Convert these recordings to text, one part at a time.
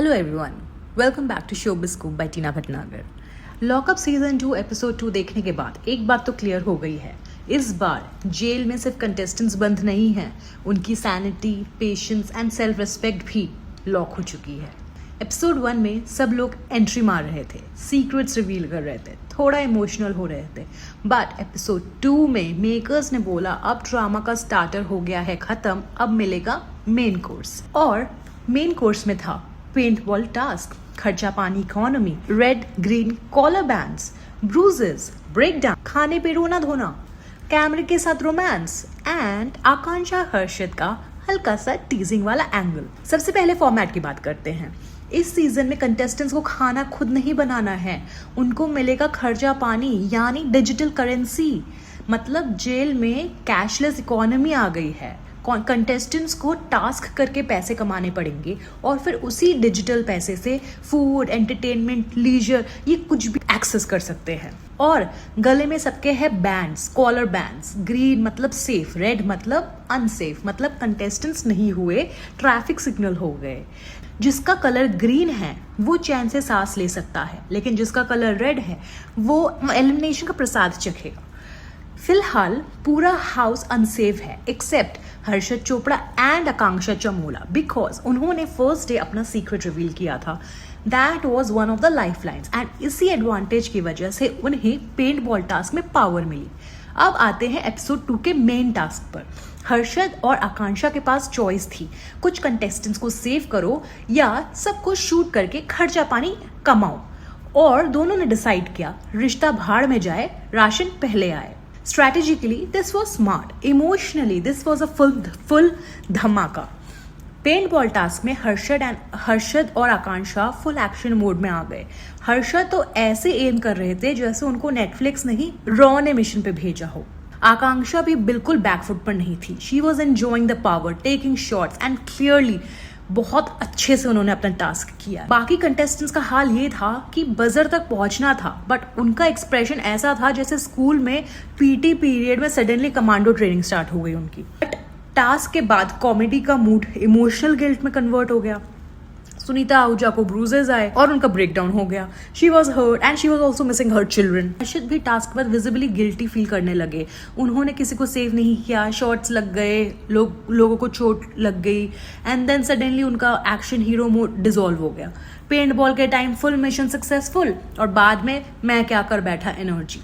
Hello everyone, welcome back to Showbiz Scoop by Tina Bhatnagar. Lockup season 2 episode 2 देखने के बाद एक बात तो क्लियर हो गई है, इस बार जेल में सिर्फ कंटेस्टेंट्स बंद नहीं हैं, उनकी sanity, patience and self respect भी लॉक हो चुकी है। एपिसोड 1 में सब लोग एंट्री मार रहे थे, सीक्रेट्स रिवील कर रहे थे, थोड़ा इमोशनल हो रहे थे, बट एपिसोड 2 में मेकर्स ने बोला अब ड्रामा का स्टार्टर हो गया है खत्म, अब मिलेगा मेन कोर्स। और मेन कोर्स में था पेंट बॉल टास्क, खर्चा पानी economy, red green collar bands, bruises, break down, खाने पे रोना धोना, कैमरे के साथ रोमांस एंड आकांक्षा हर्षद का हल्का सा टीजिंग वाला एंगल। सबसे पहले फॉर्मेट की बात करते हैं। इस सीजन में कंटेस्टेंट्स को खाना खुद नहीं बनाना है, उनको मिलेगा खर्चा पानी यानी डिजिटल करेंसी। मतलब जेल में कैशलेस इकोनॉमी आ गई है, कंटेस्टेंट्स को टास्क करके पैसे कमाने पड़ेंगे और फिर उसी डिजिटल पैसे से फूड, एंटरटेनमेंट, लीजर ये कुछ भी एक्सेस कर सकते हैं। और गले में सबके है बैंड्स, कॉलर बैंड्स। ग्रीन मतलब सेफ, रेड मतलब अनसेफ, मतलब कंटेस्टेंट्स नहीं हुए, ट्रैफिक सिग्नल हो गए। जिसका कलर ग्रीन है वो चैन से सांस ले सकता है, लेकिन जिसका कलर रेड है वो एलिमिनेशन का प्रसाद चखेगा। फिलहाल पूरा हाउस अनसेफ है except Harshad Chopra and Akanksha Chamola, because उन्होंने फर्स्ट डे अपना सीक्रेट रिवील किया था। That was one of the lifelines and इसी एडवांटेज की वजह से उन्हें पेंट बॉल टास्क में पावर मिली। अब आते हैं एपिसोड 2 के मेन टास्क पर। हर्षद और आकांक्षा के पास चॉइस थी, कुछ कंटेस्टेंट्स को सेव करो या सबको शूट करके खर्चा पानी कमाओ, और दोनों ने डिसाइड किया रिश्ता भाड़ में जाए, राशन पहले आए। Strategically, this was smart. Emotionally, this was a full धमाका। पेंट बॉल टास्क में हर्षद और आकांक्षा फुल एक्शन मोड में आ गए। हर्षद तो ऐसे एम कर रहे थे जैसे उनको नेटफ्लिक्स नहीं रॉ ने मिशन पे भेजा हो। आकांक्षा भी बिल्कुल बैकफुट पर नहीं थी। She was enjoying the power, taking shots and clearly बहुत अच्छे से उन्होंने अपना टास्क किया। बाकी कंटेस्टेंट्स का हाल ये था कि बजर तक पहुंचना था, बट उनका एक्सप्रेशन ऐसा था जैसे स्कूल में पीटी पीरियड में सडनली कमांडो ट्रेनिंग स्टार्ट हो गई उनकी। बट टास्क के बाद कॉमेडी का मूड इमोशनल गिल्ट में कन्वर्ट हो गया। सुनीता आहूजा को ब्रूजेस आए और उनका ब्रेकडाउन हो गया। She was hurt and she was also missing her children. Harshad भी टास्क पर विजिबली गिल्टी फील करने लगे। उन्होंने किसी को सेव नहीं किया, शॉट्स लग गए, लोगों को चोट लग गई एंड देन सडनली उनका एक्शन हीरो मोड डिसॉल्व हो गया। पेंट बॉल के टाइम फुल मिशन सक्सेसफुल और बाद में मैं क्या कर बैठा energy.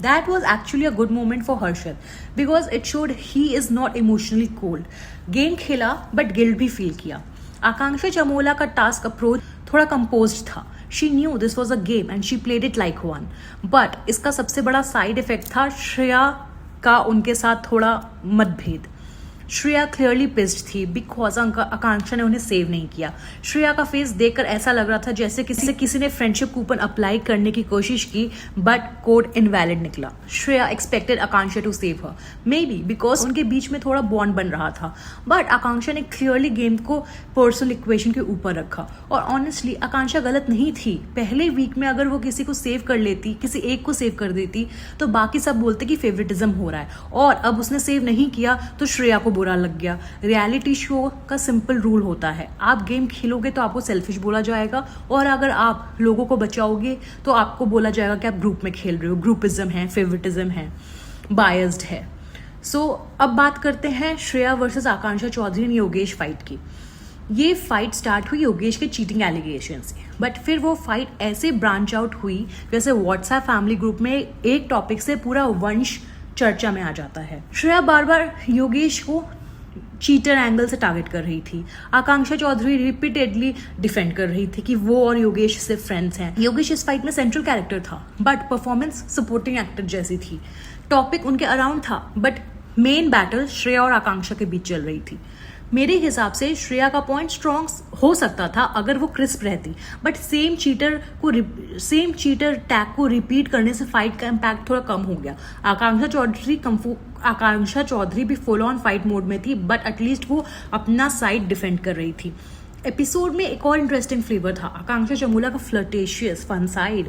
That was actually a good moment for Harshad because it showed he is not emotionally cold. Game खेला बट गिल्ट भी फील किया। आकांक्षा चमोला का टास्क अप्रोच थोड़ा कंपोज्ड था। She knew this was a game and she played it like one, but इसका सबसे बड़ा side effect था श्रेया का उनके साथ थोड़ा मतभेद। श्रेया क्लियरली पिस्ड थी बिकॉज आकांक्षा ने उन्हें सेव नहीं किया। श्रेया का फेस देखकर ऐसा लग रहा था जैसे किसी ने फ्रेंडशिप कूपन अप्लाई करने की कोशिश की बट कोड इनवैलिड निकला। Shreya expected Akanksha to save her, maybe because उनके बीच में थोड़ा बॉन्ड बन रहा था, बट आकांक्षा ने क्लियरली गेम को पर्सनल इक्वेशन के ऊपर रखा। और ऑनेस्टली आकांक्षा गलत नहीं थी। पहले वीक में अगर वो किसी को सेव कर लेती, किसी एक को सेव कर देती, तो बाकी सब बोलते कि फेवरेटिज्म हो रहा है, और अब उसने सेव नहीं किया तो श्रेया को बुरा लग गया। रियलिटी शो का सिंपल रूल होता है, आप गेम खेलोगे तो आपको सेल्फिश बोला जाएगा, और अगर आप लोगों को बचाओगे तो आपको बोला जाएगा कि आप ग्रुप में खेल रहे हो। ग्रुपिज्म है, फेवरेटिज्म है, बायस्ड है। सो अब बात करते हैं Shreya versus Akanksha Chaudhary and Yogesh fight की। ये फाइट स्टार्ट हुई योगेश के चीटिंग एलिगेशन से, बट फिर वो फाइट ऐसे ब्रांच आउट हुई जैसे व्हाट्सएप फैमिली ग्रुप में एक टॉपिक से पूरा वंश चर्चा में आ जाता है। श्रेया बार बार योगेश को चीटर एंगल से टारगेट कर रही थी। आकांक्षा चौधरी रिपीटेडली डिफेंड कर रही थी कि वो और योगेश सिर्फ फ्रेंड्स हैं। योगेश इस फाइट में सेंट्रल कैरेक्टर था बट परफॉर्मेंस सपोर्टिंग एक्टर जैसी थी। टॉपिक उनके अराउंड था बट मेन बैटल श्रेया और आकांक्षा के बीच चल रही थी। मेरे हिसाब से श्रेया का पॉइंट स्ट्रॉन्ग हो सकता था अगर वो क्रिस्प रहती, बट सेम चीटर टैग को रिपीट करने से फाइट का इम्पैक्ट थोड़ा कम हो गया। आकांक्षा चौधरी भी फुल ऑन फाइट मोड में थी, बट एटलीस्ट वो अपना साइड डिफेंड कर रही थी। एपिसोड में एक और इंटरेस्टिंग फ्लेवर था आकांक्षा चमोला का flirtatious fun side.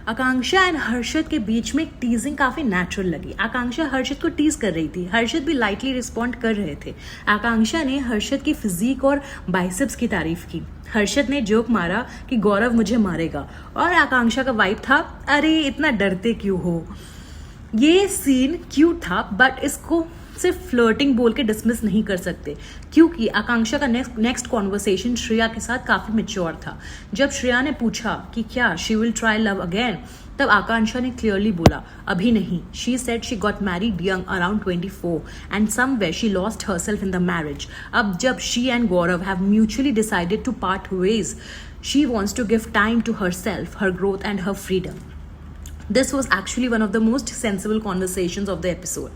Akanksha and Harshad के बीच में टीजिंग काफी नेचुरल लगी। आकांक्षा हर्षद को टीज कर रही थी, हर्षद भी लाइटली रिस्पॉन्ड कर रहे थे। आकांक्षा ने हर्षद की फिजिक और बाइसेप्स की तारीफ की। हर्षद ने जोक मारा कि गौरव मुझे मारेगा, और आकांक्षा का वाइब था अरे इतना डरते क्यों हो। ये सीन क्यूट था, बट इसको सिर्फ फ्लर्टिंग बोल के डिसमिस नहीं कर सकते, क्योंकि आकांक्षा का नेक्स्ट कॉन्वर्सेशन श्रेया के साथ काफी मैच्योर था। जब श्रेया ने पूछा कि क्या she will try love again, तब आकांक्षा ने क्लियरली बोला अभी नहीं। She said she got married young around 24 and somewhere she lost herself in the marriage. अब जब she and Gaurav have mutually decided to part ways, she wants to give time to herself, her growth and her freedom. This was actually one of the most sensible conversations of the episode.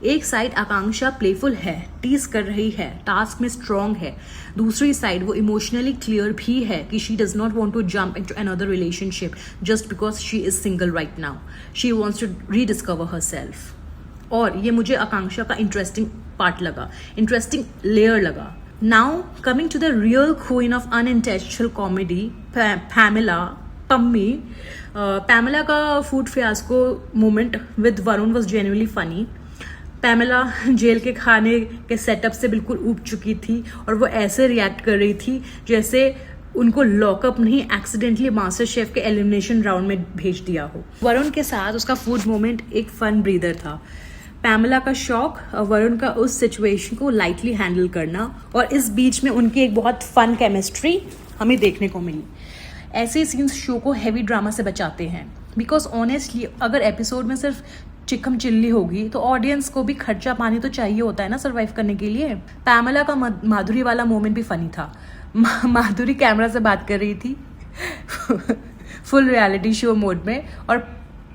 एक side आकांक्षा playful है, tease कर रही है, task में strong है। दूसरी side वो emotionally clear भी है कि she does not want to jump into another relationship just because she is single right now. She wants to rediscover herself. और ये मुझे आकांक्षा का इंटरेस्टिंग पार्ट लगा, इंटरेस्टिंग लेयर लगा। Now coming to the real queen of unintentional comedy, Pamela का food fiasco moment with Varun was genuinely funny. Pamela jail के खाने के सेटअप से बिल्कुल ऊब चुकी थी और वो ऐसे रिएक्ट कर रही थी जैसे उनको लॉकअप नहीं, एक्सीडेंटली मास्टर शेफ के एलिमिनेशन राउंड में भेज दिया हो। वरुण के साथ उसका फूड मोमेंट एक फन ब्रीदर था। पैमेला का शौक, वरुण का उस सिचुएशन को लाइटली हैंडल करना, और इस बीच में उनकी एक बहुत फन केमिस्ट्री हमें देखने को मिली। ऐसे सीन्स शो को हैवी ड्रामा से बचाते हैं, बिकॉज ऑनेस्टली अगर एपिसोड में सिर्फ चिकम चिल्ली होगी तो ऑडियंस को भी खर्चा पानी तो चाहिए होता है ना सर्वाइव करने के लिए। पैमेला का माधुरी वाला मोमेंट भी फनी था। माधुरी कैमरा से बात कर रही थी फुल रियलिटी शो मोड में, और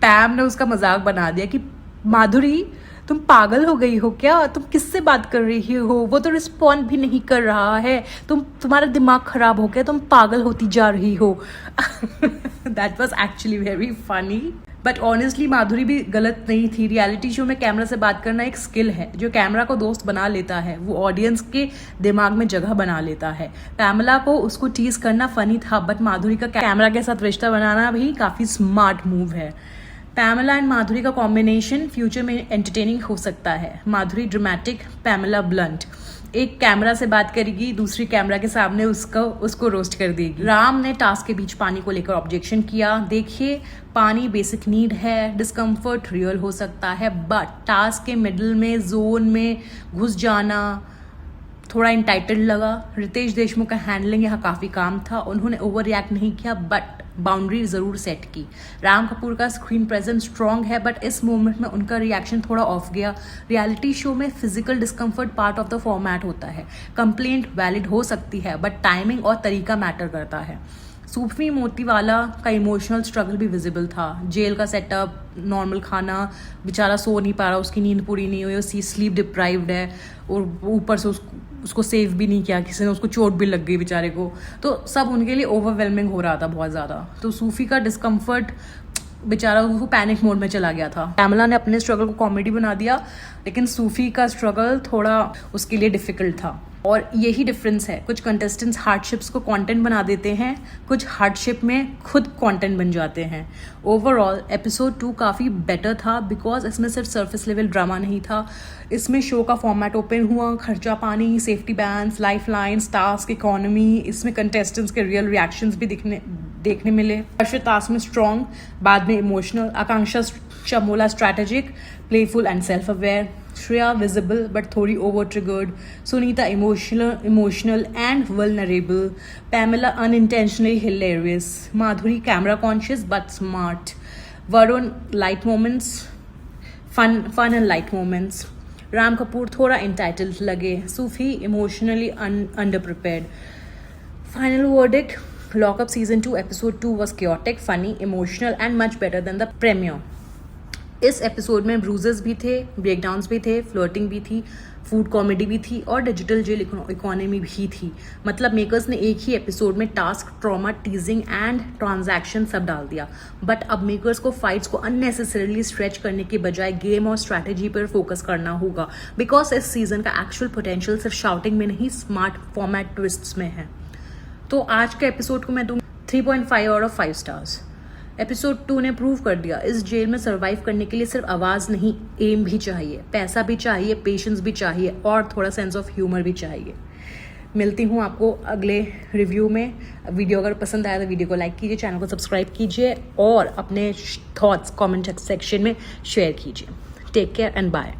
पैम ने उसका मजाक बना दिया कि माधुरी तुम पागल हो गई हो क्या, तुम किससे बात कर रही हो, वो तो रिस्पॉन्ड भी नहीं कर रहा है, तुम्हारा दिमाग खराब हो गया, तुम पागल होती जा रही हो। That was actually very funny, but honestly Madhuri भी गलत नहीं थी। रियलिटी शो में कैमरा से बात करना एक स्किल है। जो कैमरा को दोस्त बना लेता है वो ऑडियंस के दिमाग में जगह बना लेता है। पैमेला को उसको टीज करना फनी था, बट माधुरी का कैमरा के साथ रिश्ता बनाना भी काफी स्मार्ट मूव है। पैमेला एंड माधुरी का कॉम्बिनेशन फ्यूचर में एंटरटेनिंग हो सकता है। माधुरी ड्रामेटिक, पैमेला ब्लंट। एक कैमरा से बात करेगी, दूसरी कैमरा के सामने उसको रोस्ट कर देगी। राम ने टास्क के बीच पानी को लेकर ऑब्जेक्शन किया। देखिए, पानी बेसिक नीड है, डिस्कम्फर्ट रियल हो सकता है, बट टास्क के मिडल में जोन में घुस जाना थोड़ा इंटाइटल्ड लगा। रितेश देशमुख का हैंडलिंग यहाँ काफ़ी काम था। उन्होंने ओवर रिएक्ट नहीं किया, बट बाउंड्री ज़रूर सेट की। राम कपूर का स्क्रीन प्रेजेंस स्ट्रॉन्ग है, बट इस मोमेंट में उनका रिएक्शन थोड़ा ऑफ गया। रियलिटी शो में physical discomfort part of the format होता है। कंप्लेंट वैलिड हो सकती है, बट टाइमिंग और तरीका मैटर करता है। सूफी मोतीवाला का इमोशनल स्ट्रगल भी विजिबल था। जेल का सेटअप, नॉर्मल खाना, बेचारा सो नहीं पा रहा, उसकी नींद पूरी नहीं हुई, उसकी स्लीप डिप्राइव्ड है, और ऊपर से उसको सेव भी नहीं किया किसी ने, उसको चोट भी लग गई बेचारे को। तो सब उनके लिए ओवरवेलमिंग हो रहा था बहुत ज़्यादा। तो सूफी का डिस्कम्फर्ट, बेचारा वो पैनिक मोड में चला गया था। पैमेला ने अपने स्ट्रगल को कॉमेडी बना दिया, लेकिन सूफी का स्ट्रगल थोड़ा उसके लिए डिफिकल्ट था। और यही डिफरेंस है, कुछ कंटेस्टेंट्स हार्डशिप्स को कंटेंट बना देते हैं, कुछ हार्डशिप में खुद कंटेंट बन जाते हैं। ओवरऑल एपिसोड 2 काफ़ी बेटर था, बिकॉज इसमें सिर्फ सरफेस लेवल ड्रामा नहीं था। इसमें शो का फॉर्मेट ओपन हुआ, खर्चा पानी, safety bans, life lines, task, economy, इसमें कंटेस्टेंट्स के रियल रिएक्शंस भी देखने मिले। हर्षद टास्क में स्ट्रॉन्ग, बाद में emotional, Akanksha Chamola strategic, playful and self aware, Shreya visible but थोड़ी over triggered, Sunita emotional and vulnerable, Pamela unintentionally hilarious, Madhuri camera conscious but smart, Varun light moments, fun and light moments, Ram Kapoor थोड़ा entitled लगे, Sufi emotionally under prepared. Final verdict, Lockup Season 2 Episode 2 was chaotic, funny, emotional and much better than the premiere. इस episode में bruises भी थे, breakdowns भी थे, flirting भी थी, फूड कॉमेडी भी थी और डिजिटल जेल इकोनॉमी भी थी। मतलब मेकर्स ने एक ही एपिसोड में टास्क, ट्रॉमा, टीजिंग एंड ट्रांजैक्शन सब डाल दिया। बट अब मेकर्स को फाइट्स को अननेसेसरीली स्ट्रेच करने के बजाय गेम और स्ट्रैटेजी पर फोकस करना होगा, बिकॉज इस सीजन का एक्चुअल पोटेंशियल सिर्फ शाउटिंग में नहीं, स्मार्ट फॉर्मेट ट्विस्ट्स में है। तो आज के एपिसोड को मैं दूँ 3.5 आउट ऑफ 5 स्टार्स। एपिसोड 2 ने प्रूव कर दिया इस जेल में सर्वाइव करने के लिए सिर्फ आवाज़ नहीं, एम भी चाहिए, पैसा भी चाहिए, पेशेंस भी चाहिए और थोड़ा सेंस ऑफ ह्यूमर भी चाहिए। मिलती हूँ आपको अगले रिव्यू में। वीडियो अगर पसंद आया तो वीडियो को लाइक कीजिए, चैनल को सब्सक्राइब कीजिए और अपने थॉट्स कमेंट सेक्शन में शेयर कीजिए। Take care and bye.